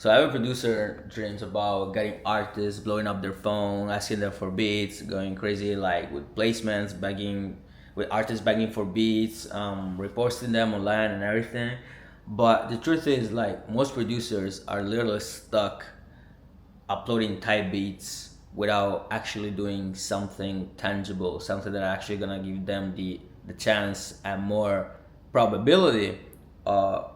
So every producer dreams about getting artists blowing up their phone, asking them for beats, going crazy like with placements, begging with artists begging for beats, reposting them online and everything. But the truth is, like, most producers are literally stuck uploading type beats without actually doing something tangible, something that actually gonna give them the chance and more probability of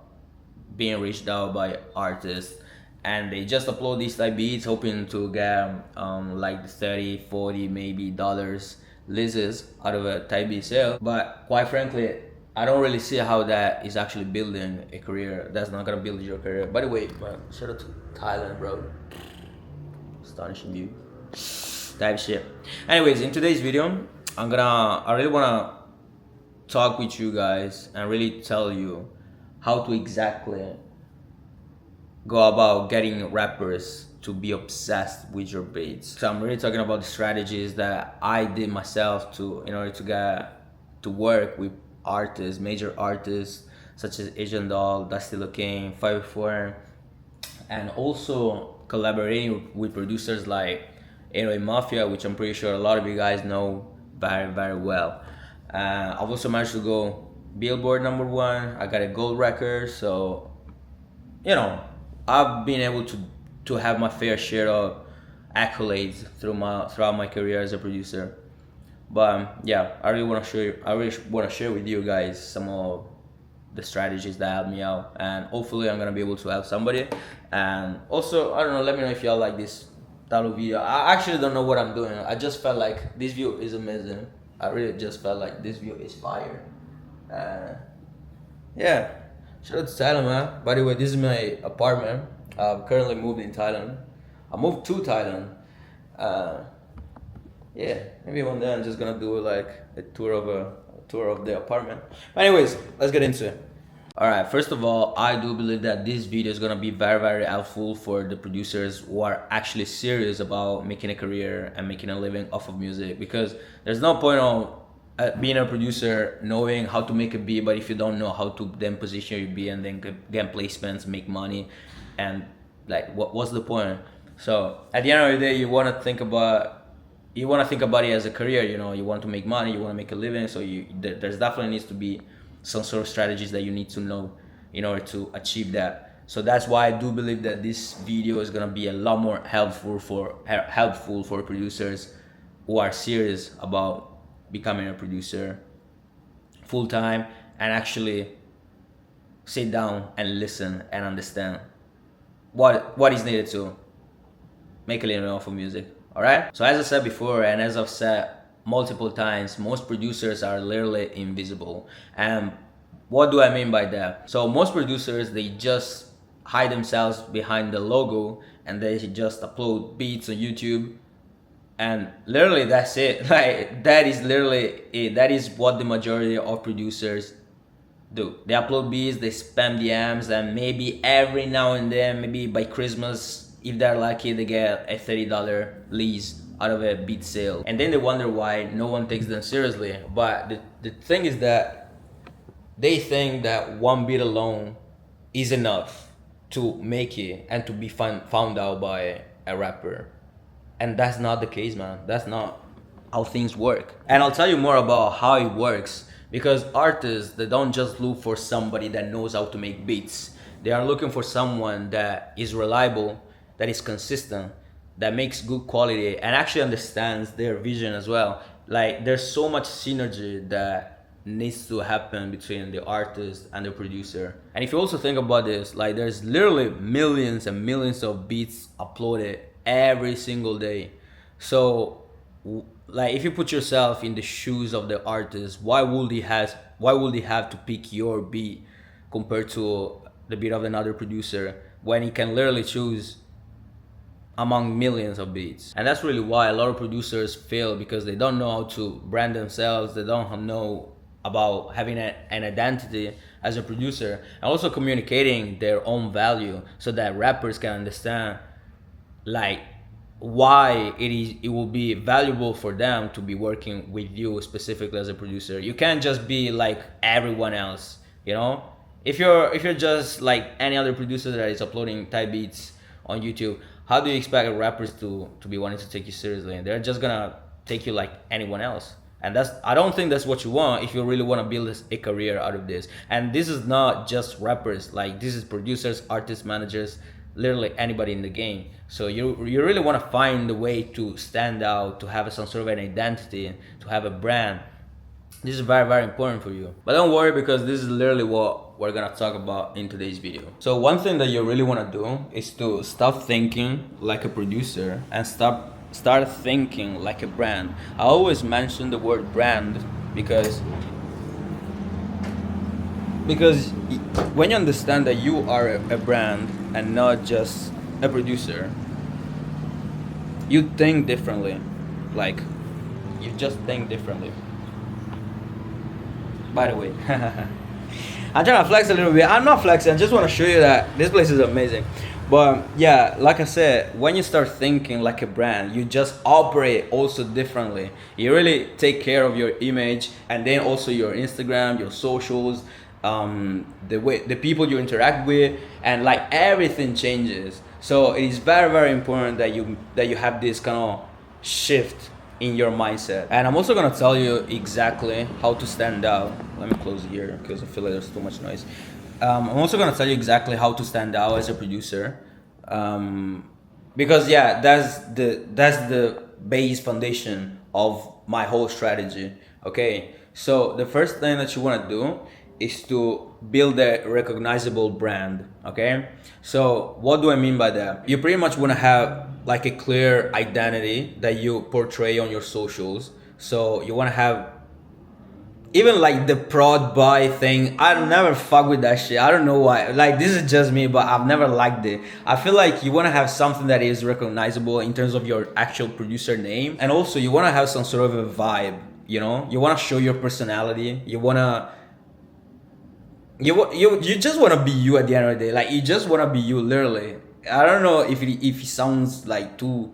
being reached out by artists. And they just upload these type beats hoping to get like the 30, 40 maybe dollars listens out of a type beat sale. But quite frankly, I don't really see how that is actually building a career. That's not gonna build your career. By the way, man, shout out to Thailand, bro. Astonishing view type shit. Anyways, in today's video, I really wanna talk with you guys and really tell you how to exactly go about getting rappers to be obsessed with your beats. So I'm really talking about the strategies that I did myself to in order to get to work with artists, major artists such as Actionable, Dusty Looking, 504, and also collaborating with producers like Mafia, which I'm pretty sure a lot of you guys know very, very well. I've also managed to go Billboard #1. I got a gold record, so you know I've been able to have my fair share of accolades throughout my career as a producer. But yeah, I really want to share with you guys some of the strategies that helped me out, and hopefully I'm gonna be able to help somebody. And also, I don't know, let me know if y'all like this type of video. I actually don't know what I'm doing. I just felt like this view is amazing. I really just felt like this view is fire. Yeah, shout out to Thailand, man. By the way, this is my apartment. I've currently moved in Thailand. I moved to Thailand. Yeah, maybe one day I'm just gonna do like a tour of the apartment. But anyways, let's get into it. Alright, first of all, I do believe that this video is gonna be very, very helpful for the producers who are actually serious about making a career and making a living off of music, because there's no point of being a producer knowing how to make a beat, but if you don't know how to then position your beat and then get placements, make money, and like what's the point? So at the end of the day, you want to think about it as a career. You want to make money, you want to make a living, so there's definitely needs to be some sort of strategies that you need to know in order to achieve that. So that's why I do believe that this video is gonna be a lot more helpful for producers who are serious about becoming a producer full time and actually sit down and listen and understand what is needed to make a living off of music. All right. So as I said before, and as I've said multiple times, most producers are literally invisible. And what do I mean by that? So most producers, they just hide themselves behind the logo and they just upload beats on YouTube, and literally that's it. Like, that is literally it. That is what the majority of producers do. They upload beats, they spam DMs, and maybe every now and then, maybe by Christmas, if they're lucky, they get a $30 lease out of a beat sale. And then they wonder why no one takes them seriously. But the thing is that they think that one beat alone is enough to make it and to be found out by a rapper. And that's not the case, man. That's not how things work. And I'll tell you more about how it works, because artists, they don't just look for somebody that knows how to make beats. They are looking for someone that is reliable, that is consistent, that makes good quality, and actually understands their vision as well. Like, there's so much synergy that needs to happen between the artist and the producer. And if you also think about this, like, there's literally millions and millions of beats uploaded every single day. So like, if you put yourself in the shoes of the artist, why would he have to pick your beat compared to the beat of another producer when he can literally choose among millions of beats? And that's really why a lot of producers fail, because they don't know how to brand themselves. They don't know about having an identity as a producer, and also communicating their own value so that rappers can understand like why it will be valuable for them to be working with you specifically as a producer. You can't just be like everyone else, If you're just like any other producer that is uploading type beats on YouTube, how do you expect rappers to be wanting to take you seriously? And they're just gonna take you like anyone else. And that's, I don't think that's what you want if you really want to build a career out of this. And this is not just rappers, like this is producers, artists, managers, literally anybody in the game. So you really want to find a way to stand out, to have some sort of an identity, to have a brand. This is very, very important for you. But don't worry, because this is literally what we're gonna talk about in today's video. So one thing that you really wanna do is to stop thinking like a producer and start thinking like a brand. I always mention the word brand because when you understand that you are a brand and not just a producer, you think differently. Like, you just think differently. By the way, I'm trying to flex a little bit. I'm not flexing, I just want to show you that this place is amazing. But yeah, like I said, when you start thinking like a brand, you just operate also differently. You really take care of your image, and then also your Instagram, your socials, the people you interact with, and like everything changes. So it is very, very important that you have this kind of shift in your mindset. And I'm also gonna tell you exactly how to stand out. Let me close here because I feel like there's too much noise. I'm also gonna tell you exactly how to stand out as a producer, because yeah, that's the base foundation of my whole strategy. Okay, so the first thing that you wanna do is to build a recognizable brand. Okay, so what do I mean by that? You pretty much wanna have like a clear identity that you portray on your socials. So you want to have, even like the prod buy thing, I never fuck with that shit. I don't know why. Like, this is just me, but I've never liked it. I feel like you want to have something that is recognizable in terms of your actual producer name, and also you want to have some sort of a vibe. You know, you want to show your personality. You want to you just want to be you at the end of the day. Like, you just want to be you, literally. I don't know if it sounds like too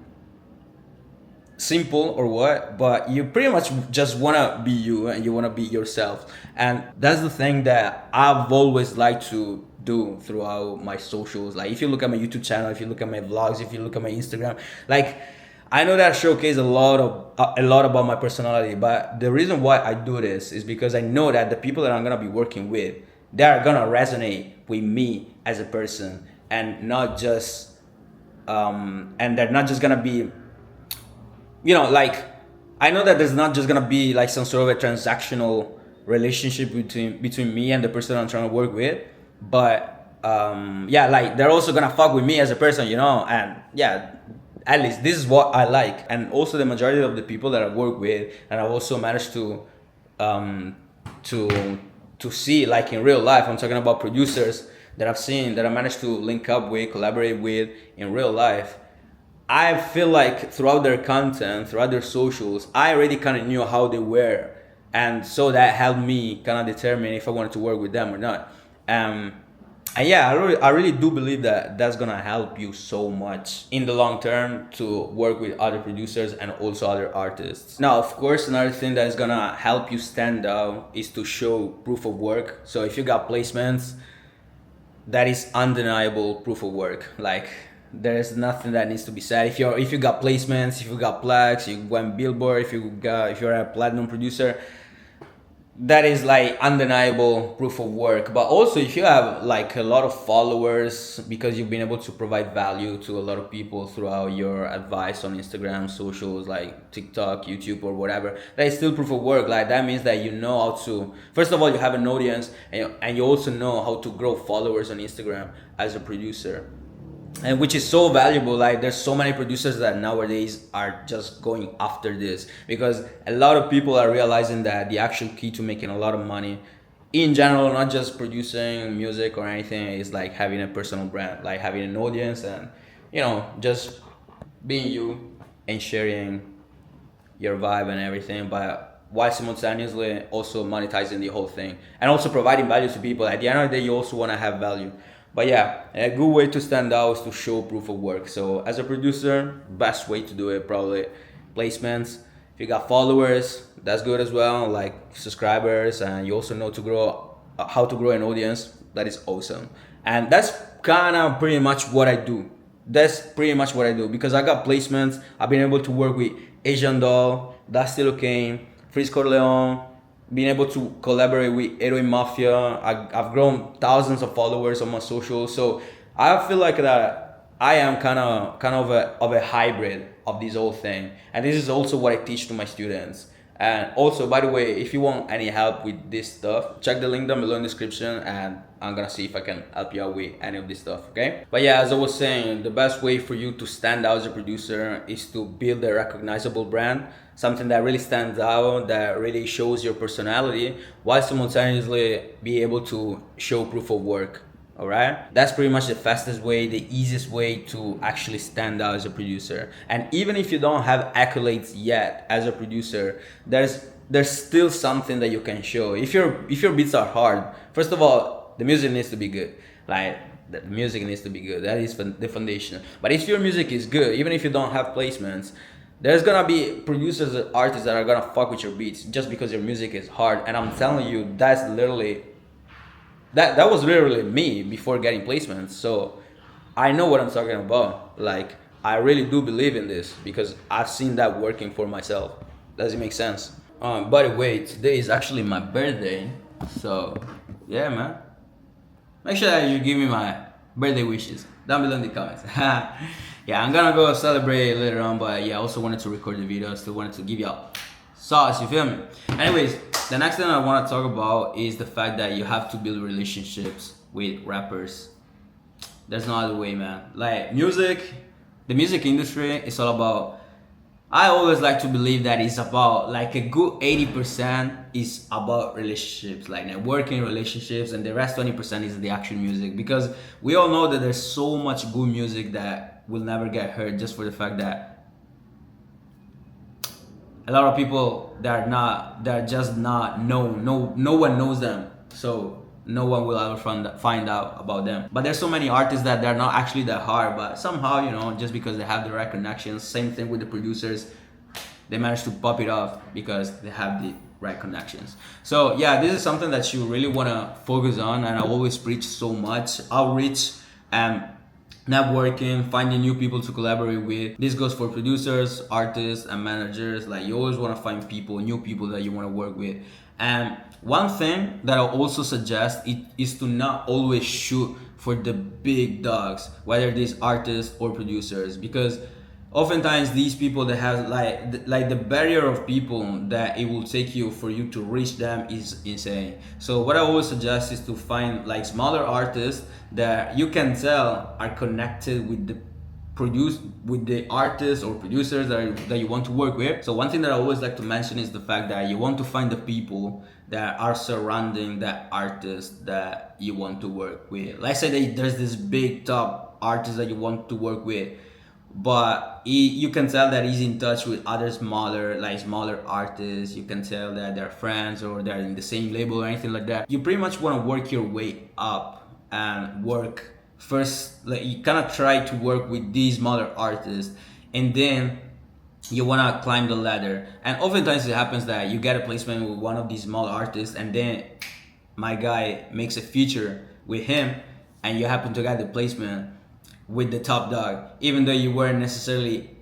simple or what, but you pretty much just want to be you and you want to be yourself. And that's the thing that I've always liked to do throughout my socials. Like, if you look at my YouTube channel, if you look at my vlogs, if you look at my Instagram, like, I know that I showcase a lot about my personality, but the reason why I do this is because I know that the people that I'm gonna be working with, they're gonna resonate with me as a person, and not just and they're not just gonna be, you know, like, I know that there's not just gonna be like some sort of a transactional relationship between me and the person I'm trying to work with, but yeah, like, they're also gonna fuck with me as a person, you know. And yeah, at least this is what I like. And also, the majority of the people that I work with, and I've also managed to see, like, in real life, I'm talking about producers that I've seen, that I managed to link up with, collaborate with in real life. I feel like throughout their content, throughout their socials, I already kind of knew how they were, and so that helped me kind of determine if I wanted to work with them or not. And yeah, I really do believe that that's gonna help you so much in the long term to work with other producers and also other artists. Now, of course, another thing that is gonna help you stand out is to show proof of work. So if you got placements, that is undeniable proof of work. Like, there's nothing that needs to be said. If you got placements, if you got plaques, you went Billboard, if you're a platinum producer, that is like undeniable proof of work. But also, if you have like a lot of followers because you've been able to provide value to a lot of people throughout your advice on Instagram, socials like TikTok, YouTube, or whatever, that is still proof of work. Like, that means that you know how to, first of all, you have an audience, and you also know how to grow followers on Instagram as a producer. And which is so valuable. Like, there's so many producers that nowadays are just going after this, because a lot of people are realizing that the actual key to making a lot of money in general, not just producing music or anything, is like having a personal brand, like having an audience, and, you know, just being you and sharing your vibe and everything, but while simultaneously also monetizing the whole thing and also providing value to people. At the end of the day, you also want to have value. But yeah, a good way to stand out is to show proof of work. So as a producer, best way to do it, probably placements. If you got followers, that's good as well, like subscribers, and you also know how to grow an audience. That is awesome. And that's kind of pretty much what I do. That's pretty much what I do because I got placements. I've been able to work with Asian Doll, That's Still Okay, Freeze Corleone, being able to collaborate with Edo Mafia. I've grown thousands of followers on my social. So I feel like that I am kind of a hybrid of this whole thing. And this is also what I teach to my students. And also, by the way, if you want any help with this stuff, check the link down below in the description and I'm gonna see if I can help you out with any of this stuff, okay? But yeah, as I was saying, the best way for you to stand out as a producer is to build a recognizable brand, something that really stands out, that really shows your personality, while simultaneously be able to show proof of work. All right, that's pretty much the fastest way, the easiest way to actually stand out as a producer. And even if you don't have accolades yet as a producer, there's still something that you can show. If your beats are hard, first of all, the music needs to be good. Like the music needs to be good. That is the foundation. But if your music is good, even if you don't have placements, there's gonna be producers and artists that are gonna fuck with your beats just because your music is hard. And I'm telling you, that was literally me before getting placements. So I know what I'm talking about. Like I really do believe in this because I've seen that working for myself. Does it make sense? By the way, today is actually my birthday. So yeah, man. Make sure that you give me my birthday wishes down below in the comments. Yeah, I'm gonna go celebrate later on, but yeah, I also wanted to record the video. Still wanted to give y'all sauce, you feel me? Anyways, the next thing I want to talk about is the fact that you have to build relationships with rappers. There's no other way, man. Like the music industry is all about, I always like to believe that it's about like a good 80% is about relationships, like networking relationships, and the rest 20% is the actual music. Because we all know that there's so much good music that will never get heard just for the fact that a lot of people that are just not known. No one knows them, so no one will ever find out about them. But there's so many artists that they're not actually that hard, but somehow, just because they have the right connections. Same thing with the producers, they manage to pop it off because they have the right connections. So yeah, this is something that you really want to focus on, and I always preach so much outreach and networking, finding new people to collaborate with. This goes for producers, artists, and managers. Like you always want to find new people that you want to work with. And one thing that I'll also suggest is to not always shoot for the big dogs, whether these artists or producers, because oftentimes these people that have like the barrier of people that it will take you for you to reach them is insane. So what I always suggest is to find like smaller artists that you can tell are connected with the artists or producers that you want to work with. So one thing that I always like to mention is the fact that you want to find the people that are surrounding that artist that you want to work with. Let's say that there's this big top artist that you want to work with, but you can tell that he's in touch with other smaller artists. You can tell that they're friends or they're in the same label or anything like that. You pretty much want to work your way up and work first, like you kind of try to work with these smaller artists, and then you want to climb the ladder. And oftentimes it happens that you get a placement with one of these small artists, and then my guy makes a feature with him, and you happen to get the placement with the top dog, even though you weren't necessarily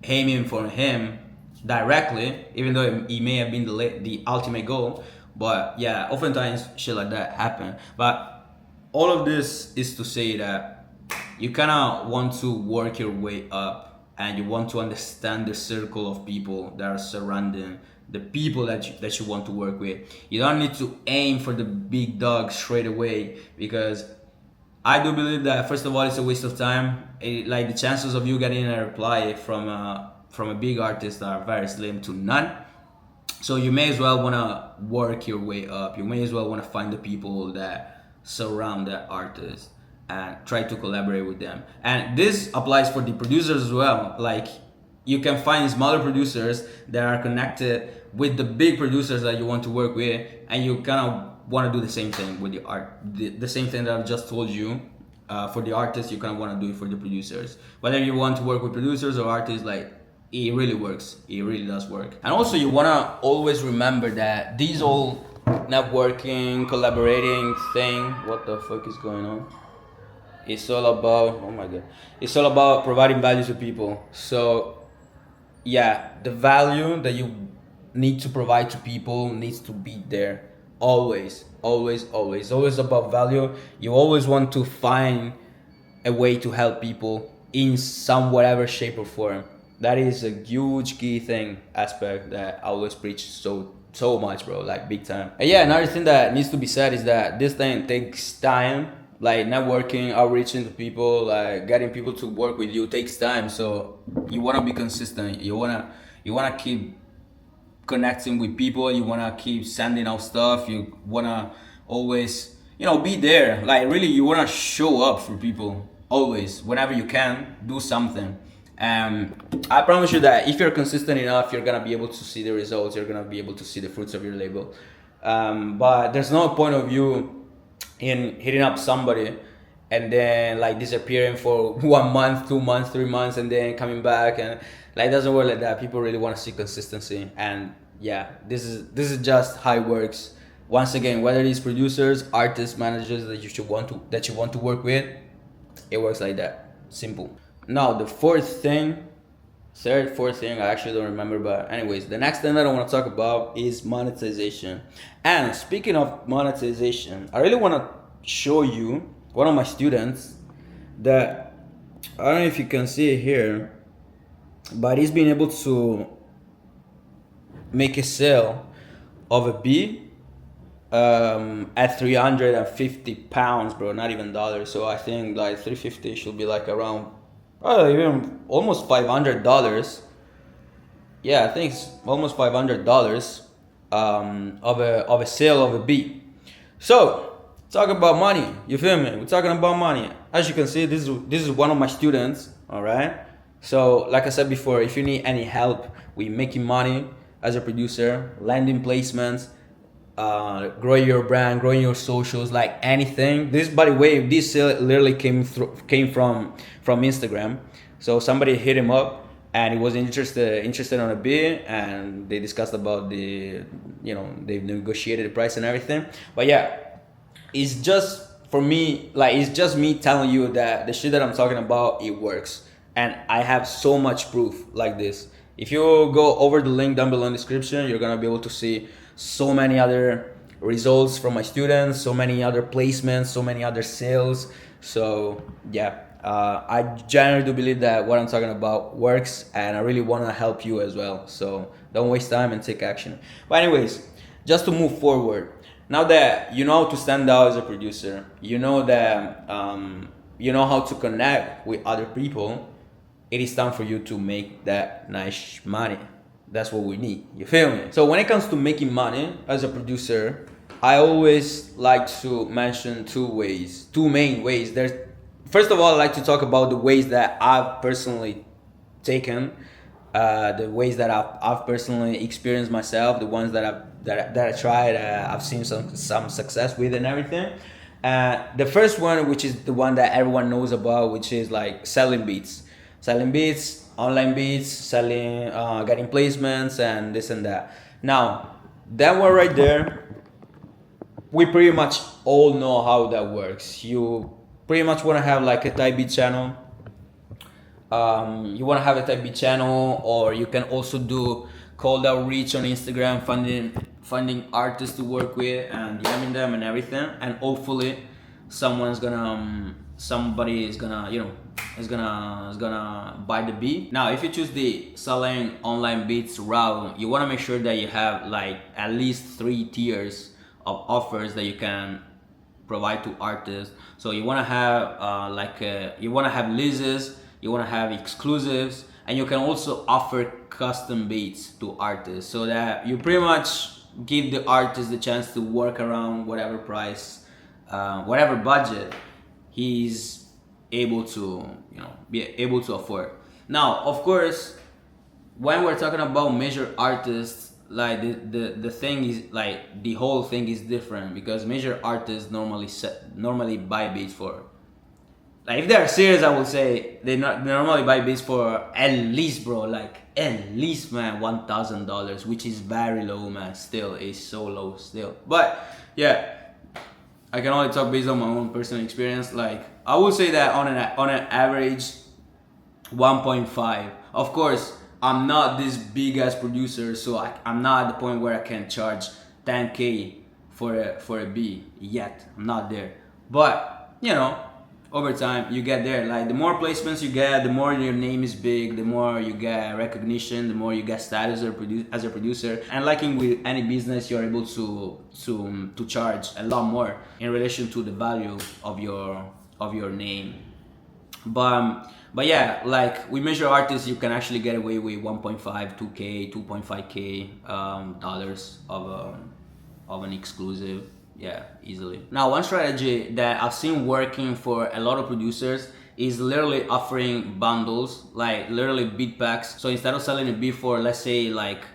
aiming for him directly, even though he may have been the ultimate goal. But yeah, oftentimes shit like that happen. But all of this is to say that you kind of want to work your way up, and you want to understand the circle of people that are surrounding the people that you want to work with. You don't need to aim for the big dog straight away, because I do believe that first of all it's a waste of time. Like the chances of you getting a reply from a big artist are very slim to none. So you may as well want to work your way up. You may as well want to find the people that surround that artist and try to collaborate with them. And this applies for the producers as well. Like you can find smaller producers that are connected with the big producers that you want to work with, and you kind of want to do the same thing with the art. The same thing that I've just told you for the artists, you kind of want to do it for the producers. Whether you want to work with producers or artists, like it really works. It really does work. And also you want to always remember that these all networking, collaborating thing. What the fuck is going on? It's all about, oh my god, it's all about providing value to people. So yeah, the value that you need to provide to people needs to be there always, always, always, always about value. You always want to find a way to help people in some whatever shape or form. That is a huge key thing aspect that I always preach so much, bro, like big time. And yeah, another thing that needs to be said is that this thing takes time. Like networking, outreaching to people, like getting people to work with you takes time. So you wanna be consistent. You wanna keep connecting with people. You wanna keep sending out stuff. You wanna always, be there. Like really, you wanna show up for people always. Whenever you can, do something. I promise you that if you're consistent enough, you're gonna be able to see the results. You're gonna be able to see the fruits of your labor. But there's no point of view in hitting up somebody and then like disappearing for 1 month, 2 months, 3 months, and then coming back, and like it doesn't work like that. People really want to see consistency, and yeah, this is just how it works. Once again, whether it's producers, artists, managers that you want to work with, it works like that. Simple. Now the fourth thing I actually don't remember, but anyways, the next thing that I want to talk about is monetization. And speaking of monetization, I really want to show you one of my students that, I don't know if you can see it here, but he's been able to make a sale of a bee at 350 pounds, bro, not even dollars. So I think like 350 should be like around even almost $500. Yeah, I think it's almost $500 of a sale of a bee. So talk about money. You feel me? We're talking about money. As you can see, this is one of my students. All right. So like I said before, if you need any help with making money as a producer, landing placements, growing your brand, growing your socials, like anything. This, by the way, this literally came from Instagram. So somebody hit him up and he was interested on a bid, and they discussed about they negotiated the price and everything. But yeah, it's just for me, like it's just me telling you that the shit that I'm talking about, it works, and I have so much proof like this. If you go over the link down below in the description, you're gonna be able to see so many other results from my students, so many other placements, so many other sales. So yeah, I generally do believe that what I'm talking about works, and I really want to help you as well. So don't waste time and take action. But anyways, just to move forward, now that you know how to stand out as a producer, you know that you know how to connect with other people, it is time for you to make that nice money. That's what we need. You feel me? So when it comes to making money as a producer, I always like to mention two main ways. First of all, I like to talk about the ways that I've personally taken, the ways that I've personally experienced myself, the ones that I tried, I've seen some success with and everything. The first one, which is the one that everyone knows about, which is like selling beats, online beats, selling, getting placements, and this and that. Now, that one right there, we pretty much all know how that works. You pretty much want to have like a type beat channel. You want to have a type beat channel, or you can also do cold outreach on Instagram, finding artists to work with and DMing them and everything, and hopefully somebody is gonna buy the beat. Now, if you choose the selling online beats route, you want to make sure that you have like at least 3 tiers of offers that you can provide to artists. So you want to have you want to have leases, you want to have exclusives, and you can also offer custom beats to artists, so that you pretty much give the artist the chance to work around whatever price, whatever budget he's able to be able to afford. Now, of course, when we're talking about major artists, like the thing is, like the whole thing is different, because major artists normally buy beats for Like if they are serious, I will say they normally buy beats for at least, bro, like at least, man, $1,000, which is very low, man. Still, it's so low still. But yeah, I can only talk based on my own personal experience. Like I would say that on an average, 1.5. Of course, I'm not this big ass producer, so I'm not at the point where I can charge 10K for a beat yet. I'm not there, but you know, over time you get there. Like the more placements you get, the more your name is big, the more you get recognition, the more you get status as a producer. And like in with any business, you're able to charge a lot more in relation to the value of your name. But yeah, like we measure artists, you can actually get away with 1.5, 2K, 2.5K dollars of an exclusive. Yeah, easily. Now, one strategy that I've seen working for a lot of producers is literally offering bundles, like literally beat packs. So instead of selling a beat for, let's say, like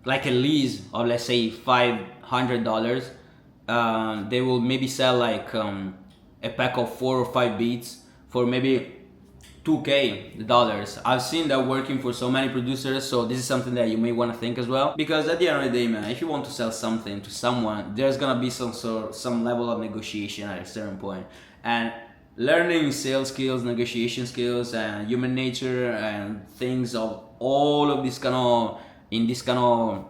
a lease of, let's say, $500, they will maybe sell like a pack of 4 or 5 beats for maybe 2K dollars. I've seen that working for so many producers, so this is something that you may want to think as well. Because at the end of the day, man, if you want to sell something to someone, there's gonna be some level of negotiation at a certain point. And learning sales skills, negotiation skills, and human nature and things of all of this kind of in this kind of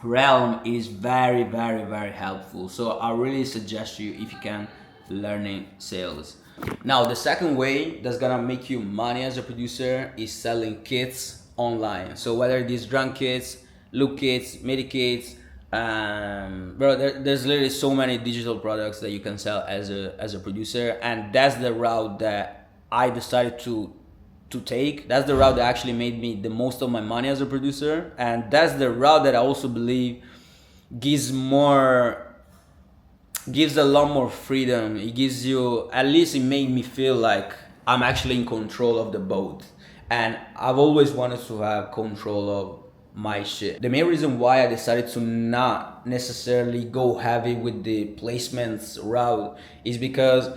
realm is very, very, very helpful. So I really suggest you, if you can, learning sales. Now, the second way that's gonna make you money as a producer is selling kits online. So whether these drum kits, look kits, MIDI kits, bro, there's literally so many digital products that you can sell as a producer, and that's the route that I decided to take. That's the route that actually made me the most of my money as a producer, and that's the route that I also believe gives a lot more freedom. It gives you, at least it made me feel like I'm actually in control of the boat, and I've always wanted to have control of my shit. The main reason why I decided to not necessarily go heavy with the placements route is because,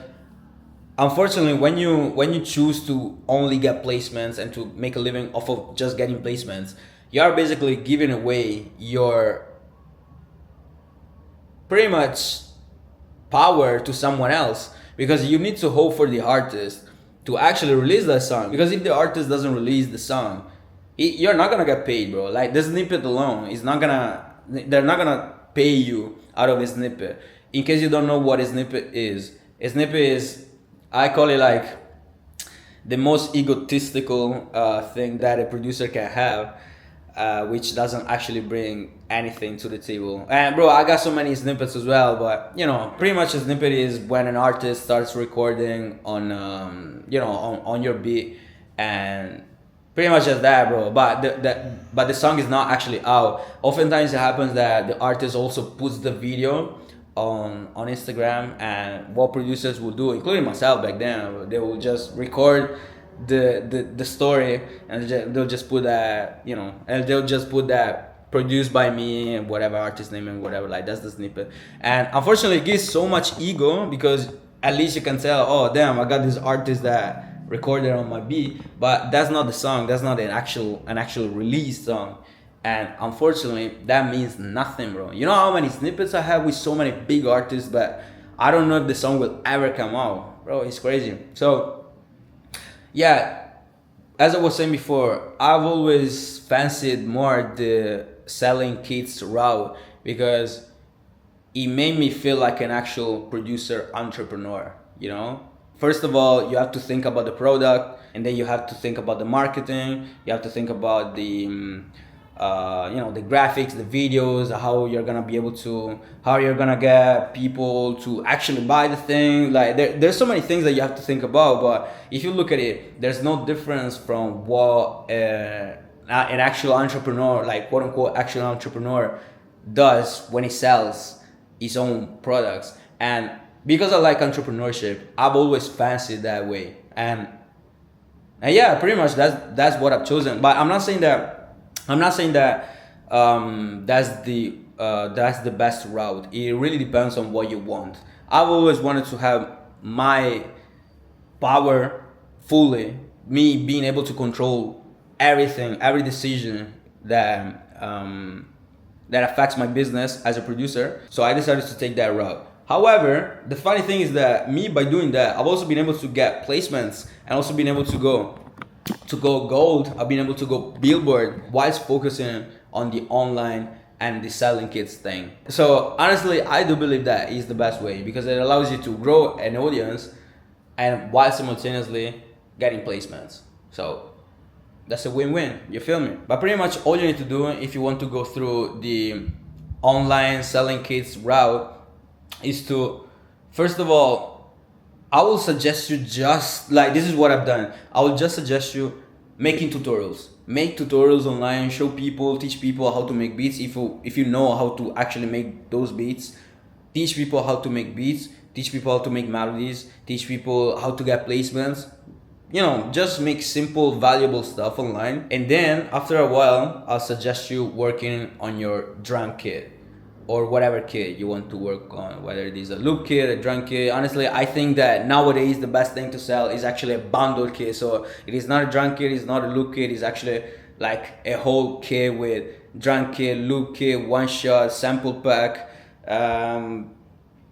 unfortunately, when you choose to only get placements and to make a living off of just getting placements, you are basically giving away your pretty much power to someone else, because you need to hope for the artist to actually release that song. Because if the artist doesn't release the song, you're not gonna get paid, bro. Like the snippet alone is not gonna, they're not gonna pay you out of a snippet. In case you don't know what a snippet is, I call it like the most egotistical thing that a producer can have, which doesn't actually bring anything to the table. And bro, I got so many snippets as well, but you know, pretty much a snippet is when an artist starts recording on on your beat, and pretty much just that, bro. But the song is not actually out. Oftentimes it happens that the artist also puts the video on Instagram, and what producers will do, including myself back then, they will just record the story, and they'll just put that, and they'll just put that produced by me and whatever artist name and whatever, like that's the snippet. And unfortunately it gives so much ego, because at least you can tell, oh damn, I got this artist that recorded on my beat, but that's not the song, that's not an actual release song. And unfortunately that means nothing, bro. You know how many snippets I have with so many big artists, but I don't know if the song will ever come out, bro. It's crazy. So yeah, as I was saying before, I've always fancied more the selling kits route, because it made me feel like an actual producer entrepreneur, First of all, you have to think about the product, and then you have to think about the marketing. You have to think about the the graphics, the videos, how you're gonna get people to actually buy the thing. Like there's so many things that you have to think about. But if you look at it, there's no difference from what an actual entrepreneur, like quote unquote actual entrepreneur, does when he sells his own products. And because I like entrepreneurship, I've always fancied that way. And yeah, pretty much that's what I've chosen. But I'm not saying that that's the best route. It really depends on what you want. I've always wanted to have my power fully, me being able to control everything, every decision that affects my business as a producer. So I decided to take that route. However, the funny thing is that me, by doing that, I've also been able to get placements and also been able to go gold. I've been able to go billboard whilst focusing on the online and the selling kits thing. So honestly, I do believe that is the best way because it allows you to grow an audience and while simultaneously getting placements. So that's a win-win, you feel me? But pretty much all you need to do if you want to go through the online selling kits route is to, first of all, I will suggest you just like, this is what I've done. I will just suggest you making tutorials. Make tutorials online, show people, teach people how to make beats. If you know how to actually make those beats, teach people how to make beats, teach people how to make melodies, teach people how to get placements. You know, just make simple, valuable stuff online. And then after a while, I'll suggest you working on your drum kit or whatever kit you want to work on, whether it is a loop kit, a drum kit. Honestly, I think that nowadays the best thing to sell is actually a bundle kit. So it is not a drum kit, it's not a loop kit, it's actually like a whole kit with drum kit, loop kit, one shot, sample pack,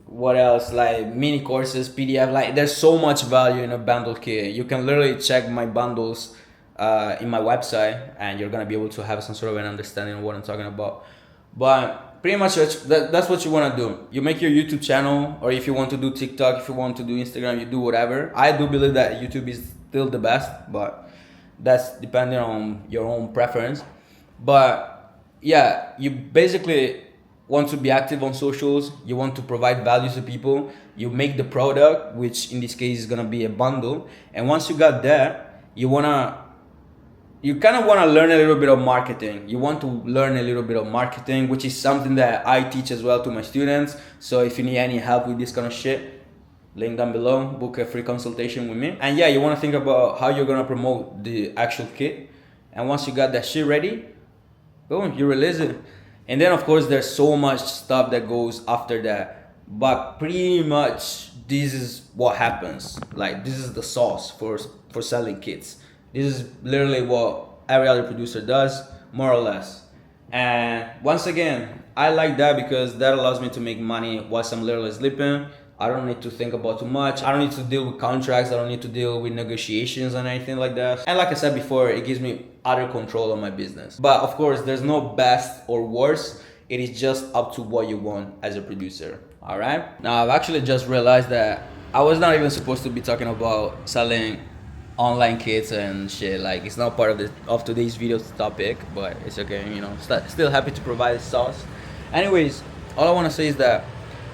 what else, like mini courses, PDF. Like there's so much value in a bundle kit. You can literally check my bundles in my website and you're gonna be able to have some sort of an understanding of what I'm talking about. But pretty much that's what you want to do. You make your YouTube channel, or if you want to do TikTok, if you want to do Instagram, you do whatever. I do believe that YouTube is still the best, but that's depending on your own preference. But yeah, you basically want to be active on socials, you want to provide value to people, you make the product, which in this case is gonna be a bundle, and once you got that, you kind of want to learn a little bit of marketing. You want to learn a little bit of marketing, which is something that I teach as well to my students. So if you need any help with this kind of shit, link down below, book a free consultation with me. And yeah, you want to think about how you're gonna promote the actual kit, and once you got that shit ready, boom, you release it. And then of course there's so much stuff that goes after that, but pretty much this is what happens. Like this is the sauce for selling kits. This is literally what every other producer does, more or less. And once again, I like that because that allows me to make money whilst I'm literally sleeping. I don't need to think about too much. I don't need to deal with contracts. I don't need to deal with negotiations and anything like that. And like I said before, it gives me utter control of my business. But of course, there's no best or worst. It is just up to what you want as a producer. All right. Now, I've actually just realized that I was not even supposed to be talking about selling online kits and shit. Like it's not part of today's video topic, but it's okay, you know. Still happy to provide sauce. Anyways, all I want to say is that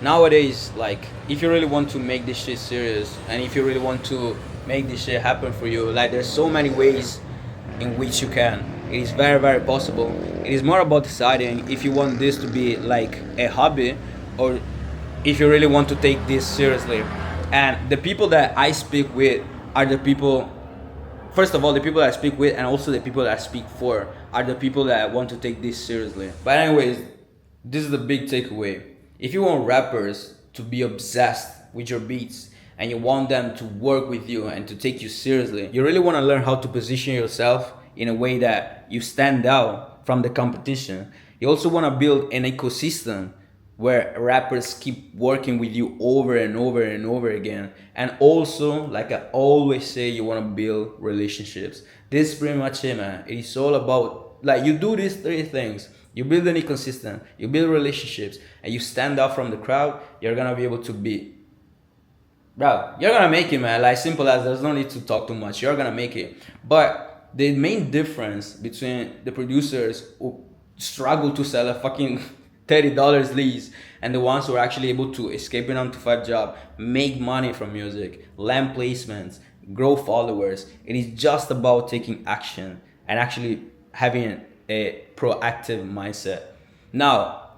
nowadays, like if you really want to make this shit serious and if you really want to make this shit happen for you, like there's so many ways in which you can. It is very, very possible. It is more about deciding if you want this to be like a hobby or if you really want to take this seriously. And the people that I speak with are the people, first of all, the people that I speak with and also the people that I speak for are the people that want to take this seriously. But anyways, this is the big takeaway. If you want rappers to be obsessed with your beats and you want them to work with you and to take you seriously, you really want to learn how to position yourself in a way that you stand out from the competition. You also want to build an ecosystem where rappers keep working with you over and over and over again. And also, like I always say, you want to build relationships. This is pretty much it, man. It is all about, like, you do these three things. You build an ecosystem, you build relationships, and you stand out from the crowd, you're gonna be able to be, bro, you're gonna make it, man. Like simple as, there's no need to talk too much. You're gonna make it. But the main difference between the producers who struggle to sell a fucking $30 leads and the ones who are actually able to escape an 9-to-5 job, make money from music, land placements, grow followers, it is just about taking action and actually having a proactive mindset. Now,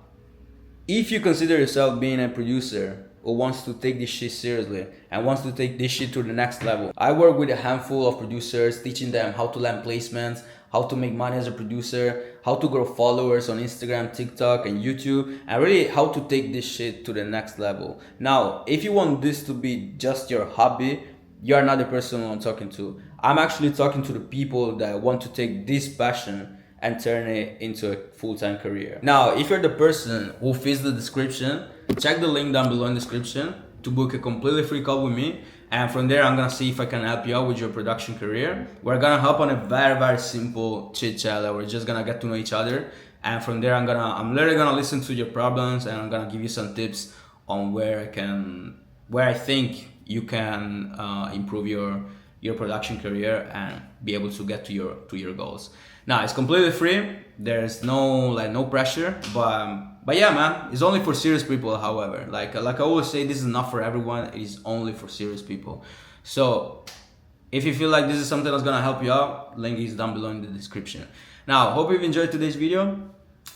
if you consider yourself being a producer who wants to take this shit seriously and wants to take this shit to the next level, I work with a handful of producers, teaching them how to land placements, how to make money as a producer, how to grow followers on Instagram, TikTok, and YouTube, and really how to take this shit to the next level. Now, if you want this to be just your hobby, you are not the person I'm talking to. I'm actually talking to the people that want to take this passion and turn it into a full-time career. Now, if you're the person who fits the description, check the link down below in the description to book a completely free call with me. And from there, I'm gonna see if I can help you out with your production career. We're gonna hop on a very simple chit chat that we're just gonna get to know each other. And from there, I'm literally gonna listen to your problems, and I'm gonna give you some tips on where I think you can improve your production career and be able to get to your goals. Now, it's completely free. There's no pressure, but yeah, man, it's only for serious people. However, like I always say, this is not for everyone. It is only for serious people. So if you feel like this is something that's gonna help you out, link is down below in the description. Now, hope you've enjoyed today's video.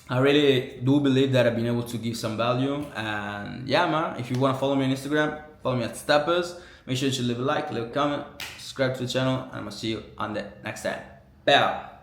I really do believe that I've been able to give some value. And yeah, man, if you want to follow me on Instagram, follow me at Steppers. Make sure you leave a like, leave a comment, subscribe to the channel, and I'm gonna see you on the next time. Bye.